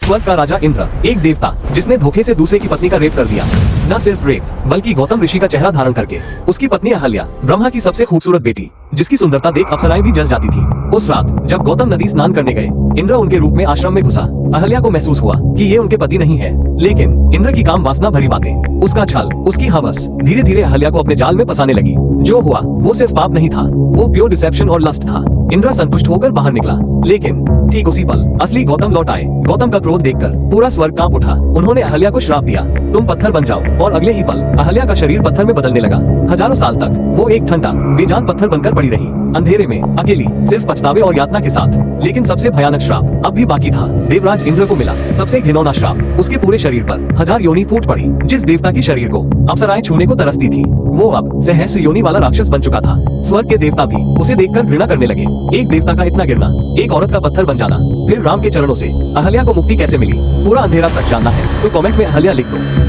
स्वर्ग का राजा इंद्र, एक देवता जिसने धोखे से दूसरे की पत्नी का रेप कर दिया। न सिर्फ रेप, बल्कि गौतम ऋषि का चेहरा धारण करके उसकी पत्नी अहल्या, ब्रह्मा की सबसे खूबसूरत बेटी, जिसकी सुंदरता देख अप्सराएं भी जल जाती थी। उस रात जब गौतम नदी स्नान करने गए, इंद्र उनके रूप में आश्रम में घुसा। अहल्या को महसूस हुआ कि ये उनके पति नहीं है, लेकिन इंद्र की काम वासना भरी बातें, उसका छल, उसकी हवस धीरे धीरे अहल्या को अपने जाल में फंसाने लगी। जो हुआ वो सिर्फ पाप नहीं था, वो प्योर डिसेप्शन और लस्ट था। इंद्र संतुष्ट होकर बाहर निकला, लेकिन ठीक उसी पल असली गौतम लौट आए। गौतम का क्रोध देखकर पूरा स्वर्ग कांप उठा। उन्होंने अहल्या को श्राप दिया, तुम पत्थर बन जाओ। और अगले ही पल अहल्या का शरीर पत्थर में बदलने लगा। हजारों साल तक वो एक ठंडा बेजान पत्थर बनकर पड़ी रही, अंधेरे में, अकेली, सिर्फ पछतावे और यातना के साथ। लेकिन सबसे भयानक श्राप अब भी बाकी था। देवराज इंद्र को मिला सबसे घिनौना श्राप। उसके पूरे शरीर पर 1000 योनि फूट पड़ी। जिस देवता की शरीर को अप्सराएं छूने को तरसती थी, वो अब सहस्र योनि वाला राक्षस बन चुका था। स्वर्ग के देवता भी उसे देखकर घृणा करने लगे। एक देवता का इतना गिरना, एक औरत का पत्थर बन जाना, फिर राम के चरणों से अहल्या को मुक्ति कैसे मिली? पूरा अंधेरा सच जानना है तो कमेंट में अहल्या लिख दो।